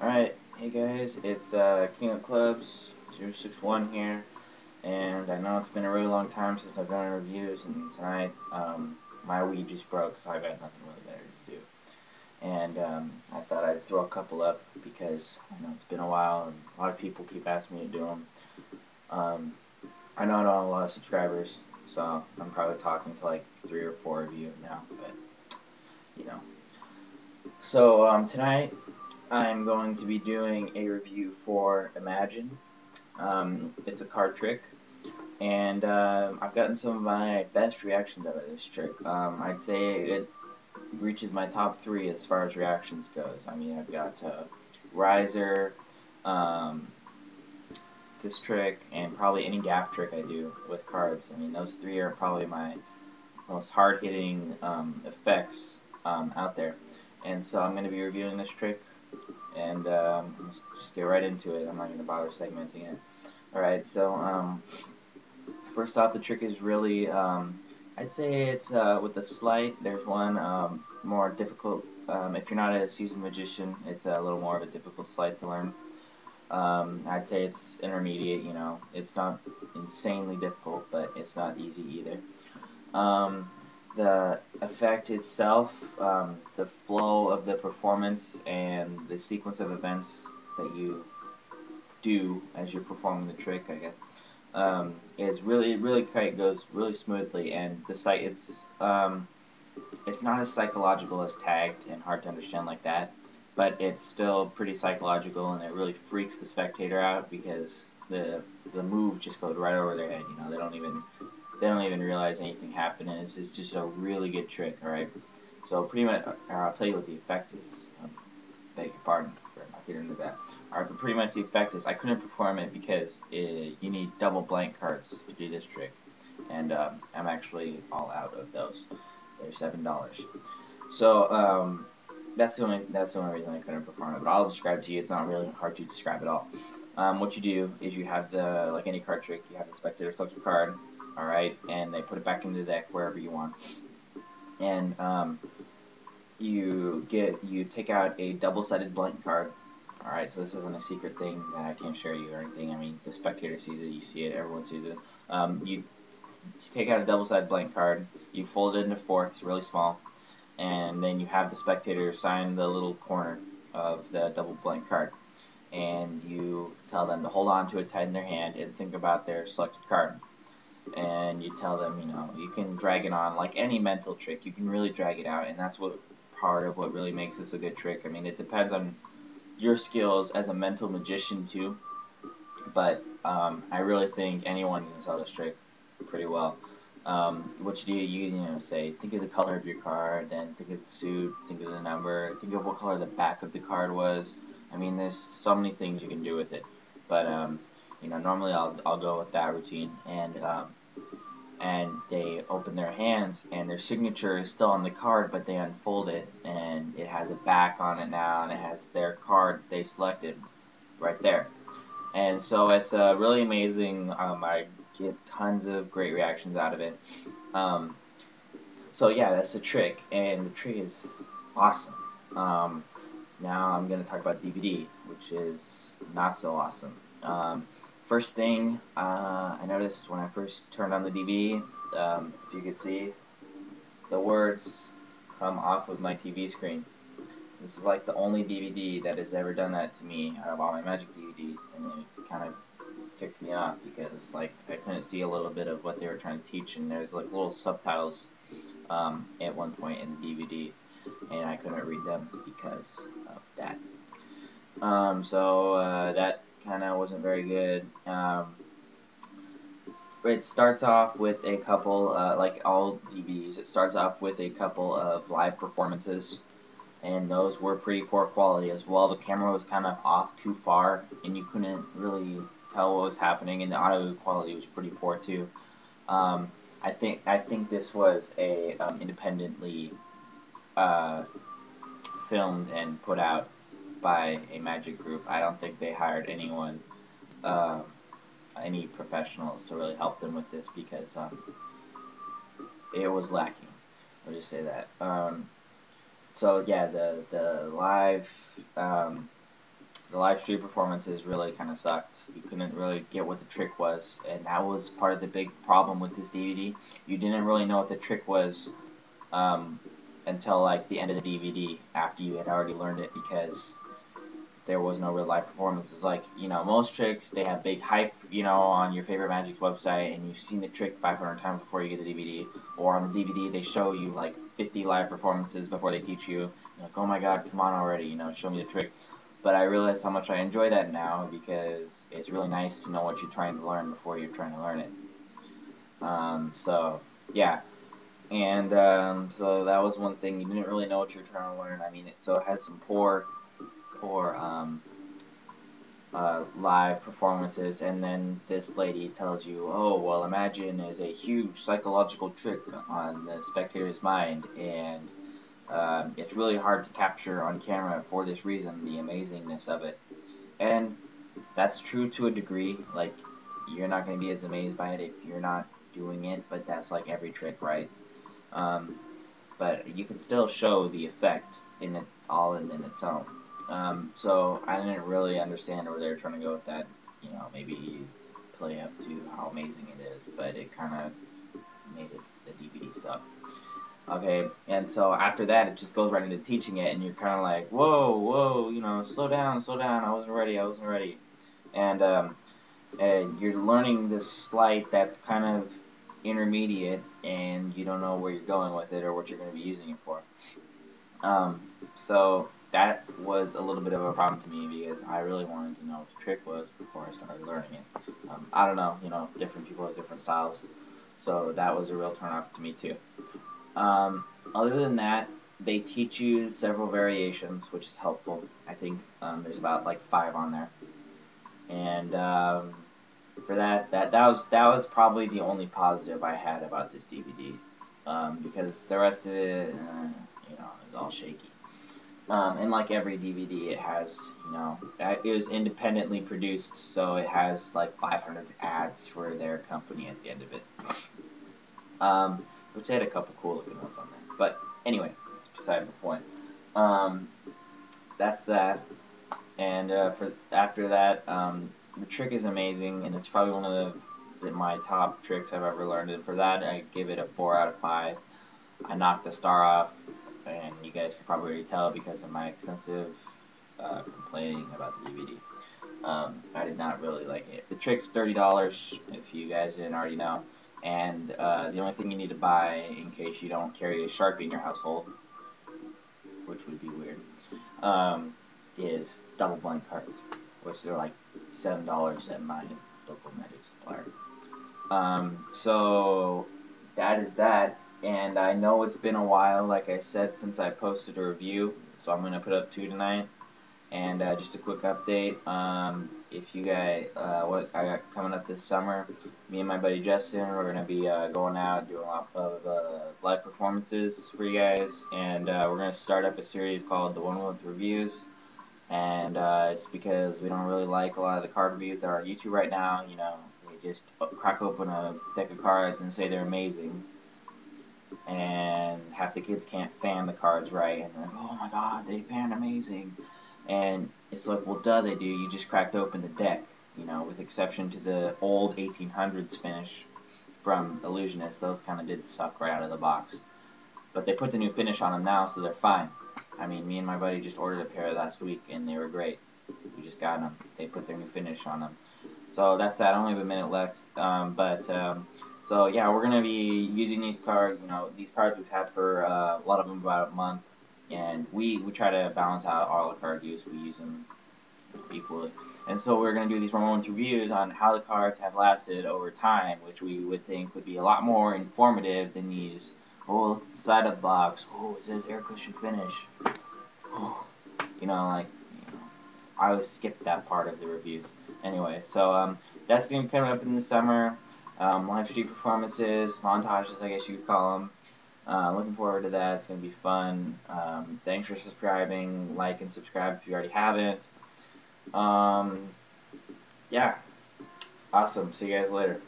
Alright, hey guys, it's King of Clubs 061 here, and I know it's been a really long time since I've done reviews, and tonight my Wii just broke, so I've got nothing really better to do. And I thought I'd throw a couple up because I know it's been a while, and a lot of people keep asking me to do them. Um, I know I don't have a lot of subscribers, so I'm probably talking to like 3 or 4 of you now, but you know. So tonight I'm going to be doing a review for Imagine. It's a card trick, and I've gotten some of my best reactions out of this trick. I'd say it reaches my top 3 as far as reactions goes. I mean, I've got Riser, um, this trick, and probably any gap trick I do with cards. I mean, those 3 are probably my most hard-hitting effects out there. And so I'm going to be reviewing this trick, and let's just get right into it. I'm not going to bother segmenting it. Alright, so first off, the trick is really, I'd say it's with the sleight. There's one more difficult. If you're not a seasoned magician, it's a little more of a difficult sleight to learn. I'd say it's intermediate. You know, it's not insanely difficult, but it's not easy either. Um, the effect itself, the flow of the performance, and the sequence of events that you do as you're performing the trick, I guess, is really quite goes really smoothly, and the site it's not as psychological as tagged and hard to understand like that, but it's still pretty psychological, and it really freaks the spectator out because the move just goes right over their head. You know, they don't even realize anything happened, and it's just a really good trick. All right, so pretty much, I'll tell you what the effect is. Beg your pardon for not getting into that. Alright, but pretty much the effect is I couldn't perform it because you need double blank cards to do this trick, and I'm actually all out of those. They're $7. So that's the only reason I couldn't perform it. But I'll describe to you. It's not really hard to describe at all. What you do is you have the like any card trick. You have the spectator select a card, all right, and they put it back into the deck wherever you want, and you take out a double-sided blank card. All right, so this isn't a secret thing that I can't share you or anything. I mean, the spectator sees it, you see it, everyone sees it. You take out a double-sided blank card, you fold it into fourths, really small, and then you have the spectator sign the little corner of the double blank card, and you tell them to hold on to it tight in their hand and think about their selected card. And you tell them, you can drag it on like any mental trick. You can really drag it out, and that's what part of what really makes this a good trick. I mean, it depends on your skills as a mental magician too, but I really think anyone can sell this trick pretty well. What you do, say, think of the color of your card, then think of the suit, think of the number, think of what color the back of the card was. I mean, there's so many things you can do with it, but normally I'll go with that routine, and they open their hands and their signature is still on the card, but they unfold it and it has a back on it now, and it has their card they selected right there. And so it's really amazing. I get tons of great reactions out of it. Um, so yeah, that's the trick, and the trick is awesome. Um, Now I'm going to talk about DVD, which is not so awesome. First thing I noticed when I first turned on the DVD, if you could see, the words come off of my TV screen. This is like the only DVD that has ever done that to me out of all my Magic DVDs, and it kind of ticked me off because like I couldn't see a little bit of what they were trying to teach, and there's like little subtitles at one point in the DVD, and I couldn't read them because of that. So that kind of wasn't very good. It starts off with a couple, like all DVDs, it starts off with a couple of live performances, and those were pretty poor quality as well. The camera was kind of off too far, and you couldn't really tell what was happening, and the audio quality was pretty poor too. I think this was a independently uh, filmed and put out by a magic group. I don't think they hired anyone, um, any professionals to really help them with this because it was lacking. I'll just say that. So yeah, the live um, the live stream performances really kind of sucked. You couldn't really get what the trick was, and that was part of the big problem with this DVD. You didn't really know what the trick was um, until like the end of the DVD after you had already learned it, because there was no real live performances. Like, most tricks, they have big hype, on your favorite Magic's website, and you've seen the trick 500 times before you get the DVD. Or on the DVD, they show you like 50 live performances before they teach you. You're like, oh my god, come on already, show me the trick. But I realize how much I enjoy that now, because it's really nice to know what you're trying to learn before you're trying to learn it. So, yeah. And so that was one thing. You didn't really know what you were trying to learn. I mean, it has some poor live performances, and then this lady tells you, oh, well, Imagine is a huge psychological trick on the spectator's mind, and it's really hard to capture on camera for this reason, the amazingness of it. And that's true to a degree. Like, you're not going to be as amazed by it if you're not doing it, but that's like every trick, right? But you can still show the effect in it all in its own. So I didn't really understand where they were trying to go with that. Maybe play up to how amazing it is, but it kind of made the DVD suck. Okay, and so after that, it just goes right into teaching it, and you're kind of like, whoa, slow down, I wasn't ready. And you're learning this sleight that's kind of intermediate, and you don't know where you're going with it or what you're going to be using it for. So that was a little bit of a problem to me, because I really wanted to know what the trick was before I started learning it. I don't know, different people have different styles, so that was a real turn off to me too. Other than that, they teach you several variations, which is helpful. I think there's about like 5 on there, and for that was probably the only positive I had about this DVD, because the rest of it, is all shaky. And like every DVD, it has, it was independently produced, so it has like 500 ads for their company at the end of it. Which had a couple cool looking ones on there. But anyway, beside the point. That's that. And for after that, the trick is amazing, and it's probably one of my top tricks I've ever learned. And for that, I give it a 4 out of 5. I knocked the star off, and you guys can probably already tell because of my extensive complaining about the DVD. I did not really like it. The trick's $30, if you guys didn't already know. And the only thing you need to buy, in case you don't carry a Sharpie in your household, which would be weird, is double blank cards, which are like $7 at my local Magic supplier. So that is that. And I know it's been a while, like I said, since I posted a review, so I'm going to put up 2 tonight. And just a quick update, if you guys, what I got coming up this summer, me and my buddy Justin, we're going to be going out, doing a lot of live performances for you guys, and we're going to start up a series called The One With Reviews, and it's because we don't really like a lot of the card reviews that are on YouTube right now. They just crack open a deck of cards and say they're amazing, and half the kids can't fan the cards right, and they're like, oh my god, they fan amazing. And it's like, well, duh, they do. You just cracked open the deck, with exception to the old 1800s finish from Illusionist. Those kind of did suck right out of the box. But they put the new finish on them now, so they're fine. I mean, me and my buddy just ordered a pair last week, and they were great. We just got them. They put their new finish on them. So that's that. I only have a minute left. So yeah, we're going to be using these cards. These cards we've had for a lot of them about a month. And we try to balance out all the card use. We use them equally. And so we're going to do these moment reviews on how the cards have lasted over time, which we would think would be a lot more informative than these, oh, look at the side of the box, oh, it says air cushion finish. Oh. I always skip that part of the reviews. Anyway, so that's going to be coming up in the summer. Live stream performances, montages, I guess you could call them. Looking forward to that. It's going to be fun. Thanks for subscribing. Like and subscribe if you already haven't. Yeah. Awesome. See you guys later.